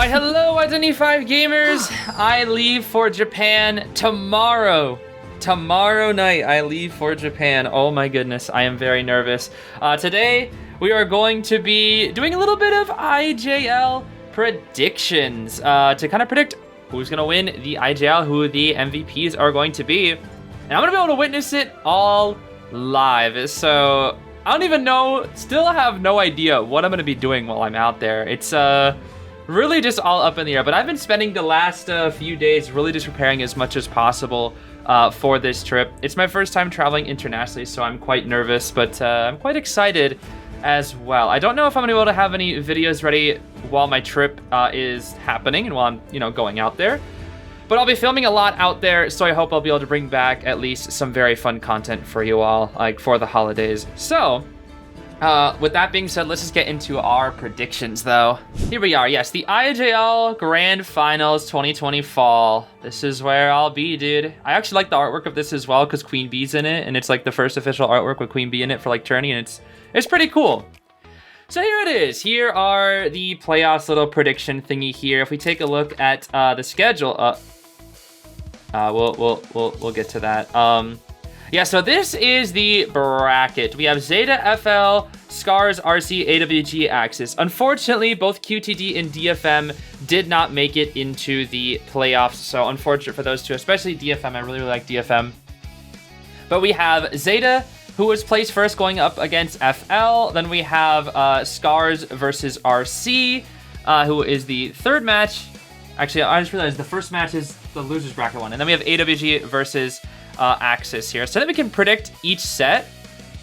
Why hello Identify gamers! I leave for Japan tomorrow. Tomorrow night I leave for Japan. Oh my goodness, I am very nervous. Today we are going to be doing a little bit of IJL predictions to kind of predict who's gonna win the IJL, who the MVPs are going to be. And I'm gonna be able to witness it all live. So I don't even know, still have no idea what I'm gonna be doing while I'm out there. It's really just all up in the air, but I've been spending the last few days really just preparing as much as possible for this trip. It's my first time traveling internationally, so I'm quite nervous, but I'm quite excited as well. I don't know if I'm gonna be able to have any videos ready while my trip is happening and while I'm, going out there. But I'll be filming a lot out there, so I hope I'll be able to bring back at least some very fun content for you all, like for the holidays. So, with that being said, let's just get into our predictions, though. Here we are, yes, the IJL Grand Finals 2020 Fall. This is where I'll be, dude. I actually like the artwork of this as well, because Queen Bee's in it, and it's like the first official artwork with Queen Bee in it for like tourney, and it's pretty cool. So here it is. Here are the playoffs little prediction thingy here. If we take a look at the schedule, we'll get to that. Yeah, so this is the bracket. We have Zeta, FL, Scars, RC, AWG, Axis. Unfortunately, both QTD and DFM did not make it into the playoffs, so unfortunate for those two, especially DFM. I really like DFM. But we have Zeta, who was placed first, going up against FL. Then we have Scars versus RC, who is the third match. Actually, I just realized the first match is the loser's bracket one. And then we have AWG versus Axis here. So then we can predict each set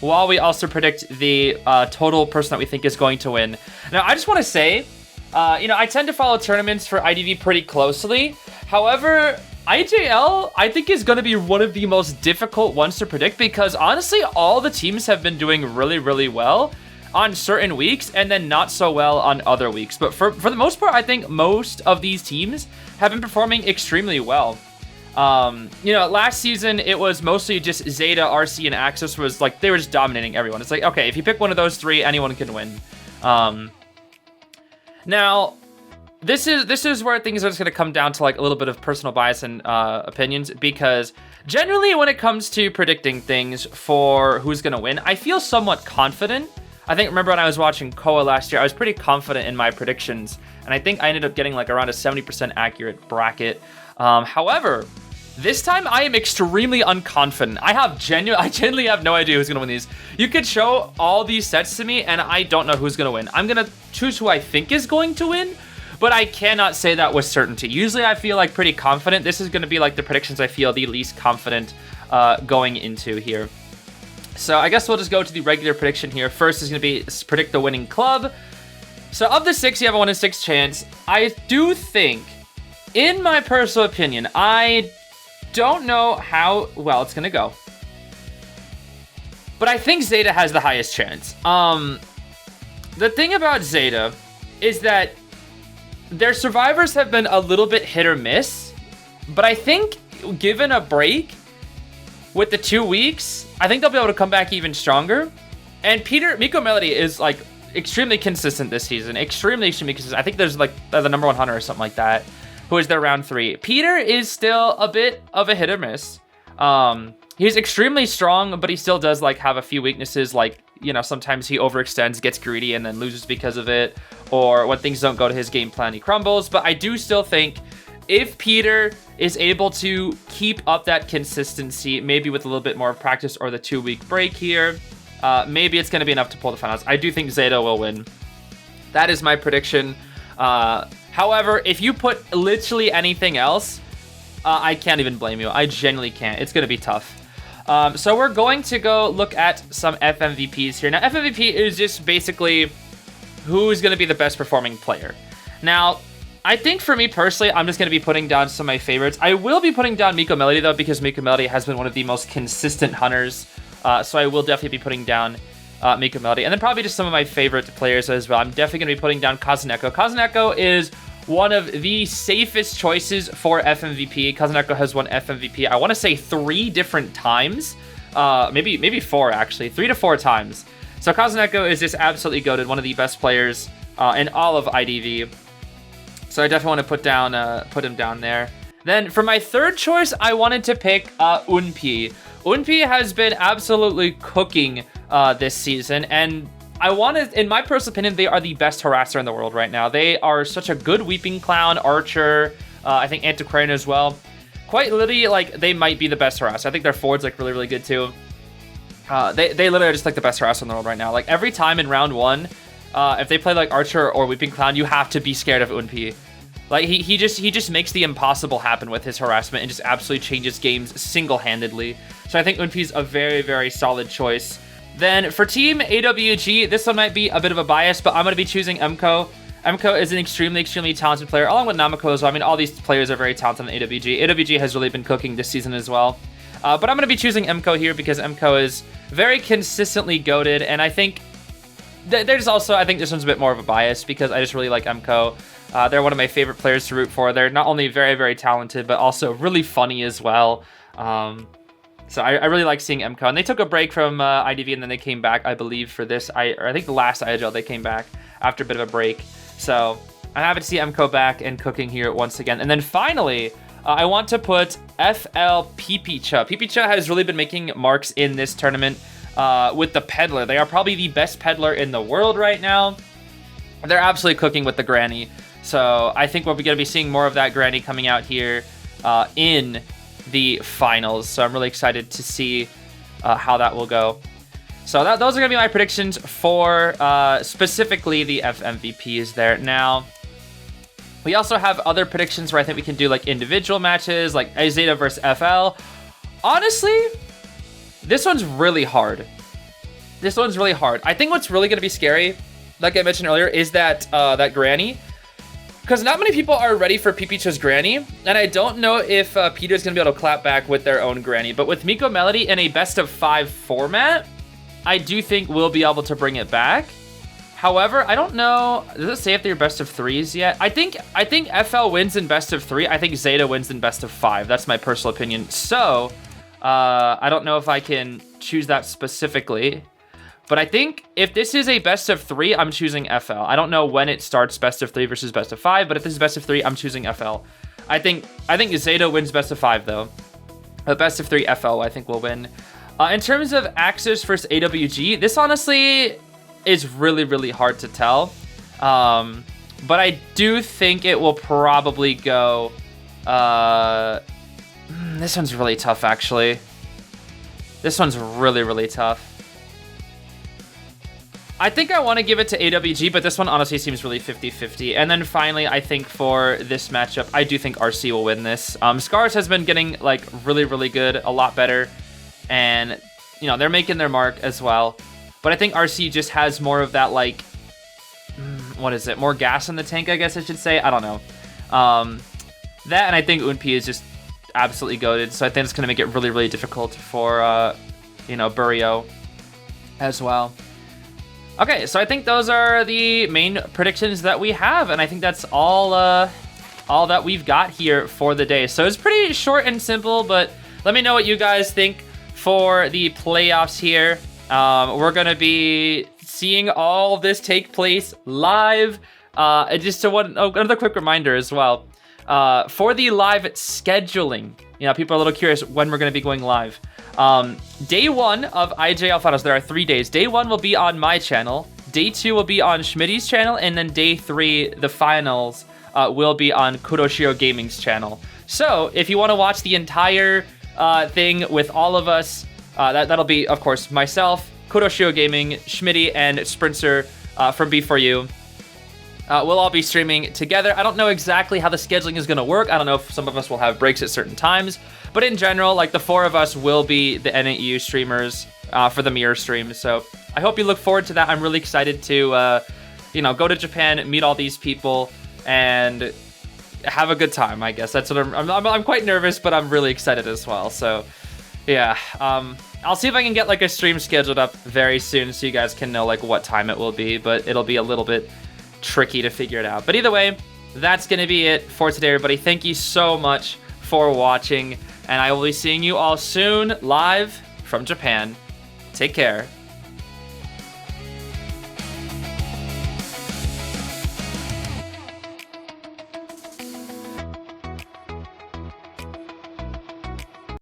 while we also predict the total person that we think is going to win. Now, I just want to say, I tend to follow tournaments for IDV pretty closely. However, IJL, I think, is going to be one of the most difficult ones to predict because, honestly, all the teams have been doing really, really well on certain weeks and then not so well on other weeks. But for the most part, I think most of these teams have been performing extremely well. Last season, it was mostly just Zeta, RC, and Axis was like, they were just dominating everyone. It's like, okay, if you pick one of those three, anyone can win. Now, this is where things are just going to come down to like a little bit of personal bias and opinions, because generally when it comes to predicting things for who's going to win, I feel somewhat confident. I think, remember when I was watching Koa last year, I was pretty confident in my predictions, and I think I ended up getting like around a 70% accurate bracket. However, this time I am extremely unconfident. I genuinely have no idea who's gonna win these. You could show all these sets to me and I don't know who's gonna win. I'm gonna choose who I think is going to win, but I cannot say that with certainty. Usually I feel like pretty confident. This is gonna be like the predictions I feel the least confident going into here. So I guess we'll just go to the regular prediction here. First is gonna be predict the winning club. So of the 6, you have a 1 in 6 chance. I do think, in my personal opinion, I don't know how well it's gonna go, but I think Zeta has the highest chance. The thing about Zeta is that their survivors have been a little bit hit or miss, but I think given a break with the 2 weeks, I think they'll be able to come back even stronger. And Miko Melody is like extremely consistent this season, extremely consistent. I think there's like the number 1 hunter or something like that, who is their round 3. Peter is still a bit of a hit or miss. He's extremely strong, but he still does like have a few weaknesses. Like, sometimes he overextends, gets greedy, and then loses because of it. Or when things don't go to his game plan, he crumbles. But I do still think if Peter is able to keep up that consistency, maybe with a little bit more practice or the 2-week break here, maybe it's going to be enough to pull the finals. I do think Zeta will win. That is my prediction. However, if you put literally anything else, I can't even blame you. I genuinely can't. It's going to be tough. So we're going to go look at some FMVPs here. Now, FMVP is just basically who's going to be the best performing player. Now, I think for me personally, I'm just going to be putting down some of my favorites. I will be putting down Miko Melody, though, because Miko Melody has been one of the most consistent hunters. So I will definitely be putting down Miko Melody. And then probably just some of my favorite players as well. I'm definitely going to be putting down Kazuneko. Kazuneko is one of the safest choices for FMVP. Kazuneko has won FMVP, I want to say 3 different times. Maybe 4, actually. 3 to 4 times. So Kazuneko is just absolutely goated, one of the best players in all of IDV. So So I definitely want to put him down there. Then for my third choice, I wanted to pick Unpi. Unpi has been absolutely cooking this season, and in my personal opinion, they are the best harasser in the world right now. They are such a good Weeping Clown, Archer, I think Antiquarian as well. Quite literally, like, they might be the best harasser. I think their forward's, like, really, really good, too. They literally are just, like, the best harasser in the world right now. Like, every time in round 1, if they play, like, Archer or Weeping Clown, you have to be scared of Unpi. Like, he just makes the impossible happen with his harassment and just absolutely changes games single-handedly. So I think Unpi's a very, very solid choice. Then for Team AWG, this one might be a bit of a bias, but I'm going to be choosing Emco. Emco is an extremely, extremely talented player, along with Namiko as well. I mean, all these players are very talented in AWG. AWG has really been cooking this season as well. But I'm going to be choosing Emco here because Emco is very consistently goated, and I think there's also, I think this one's a bit more of a bias because I just really like Emco. They're one of my favorite players to root for. They're not only very, very talented, but also really funny as well. So I really like seeing Emco. And they took a break from IDV, and then they came back, I believe, for this. I think the last IJL, they came back after a bit of a break. So I'm happy to see Emco back and cooking here once again. And then finally, I want to put FL Pipicha. Pipicha has really been making marks in this tournament with the Peddler. They are probably the best Peddler in the world right now. They're absolutely cooking with the Granny. So I think we're going to be seeing more of that Granny coming out here in the finals. So I'm really excited to see how that will go. So those are going to be my predictions for specifically the FMVPs there. Now, we also have other predictions where I think we can do like individual matches, like Zeta versus FL. Honestly, this one's really hard. This one's really hard. I think what's really going to be scary, like I mentioned earlier, is that that Granny. Because not many people are ready for Pipicha's Granny, and I don't know if Peter's going to be able to clap back with their own Granny. But with Miko Melody in a best-of-5 format, I do think we'll be able to bring it back. However, I don't know. Does it say if they're best-of-3s yet? I think FL wins in best-of-3. I think Zeta wins in best-of-5. That's my personal opinion. So, I don't know if I can choose that specifically. But I think if this is a best of 3, I'm choosing FL. I don't know when it starts best of 3 versus best of 5, but if this is best of 3, I'm choosing FL. I think Zeta wins best of 5 though. But best of 3 FL I think will win. In terms of Axis versus AWG, this honestly is really, really hard to tell. But I do think it will probably go... this one's really tough actually. This one's really, really tough. I think I want to give it to AWG, but this one honestly seems really 50-50. And then finally, I think for this matchup, I do think RC will win this. Scars has been getting like really, really good, a lot better. And, you know, they're making their mark as well. But I think RC just has more of that, like, what is it? More gas in the tank, I guess I should say. I don't know. That, and I think Unpi is just absolutely goated. So I think it's going to make it really, really difficult for, you know, Burio as well. Okay, so I think those are the main predictions that we have, and I think that's all that we've got here for the day. So it's pretty short and simple, but let me know what you guys think for the playoffs here. We're gonna be seeing all of this take place live. Just another quick reminder as well, for the live scheduling. You know, people are a little curious when we're gonna be going live. Day 1 of IJL Finals, there are 3 days. Day 1 will be on my channel, day 2 will be on Schmitty's channel, and then day 3, the finals, will be on Kuroshio Gaming's channel. So, if you want to watch the entire thing with all of us, that'll be, of course, myself, Kuroshio Gaming, Schmitty, and Sprinter from B4U. We'll all be streaming together. I don't know exactly how the scheduling is going to work. I don't know if some of us will have breaks at certain times. But in general, like, the 4 of us will be the NAEU streamers for the mirror stream. So I hope you look forward to that. I'm really excited to, you know, go to Japan, meet all these people, and have a good time, I guess. That's what I'm quite nervous, but I'm really excited as well. So, yeah. I'll see if I can get, like, a stream scheduled up very soon so you guys can know, like, what time it will be. But it'll be a little bit tricky to figure it out. But either way, that's going to be it for today, everybody. Thank you so much for watching, and I will be seeing you all soon live from Japan. Take care.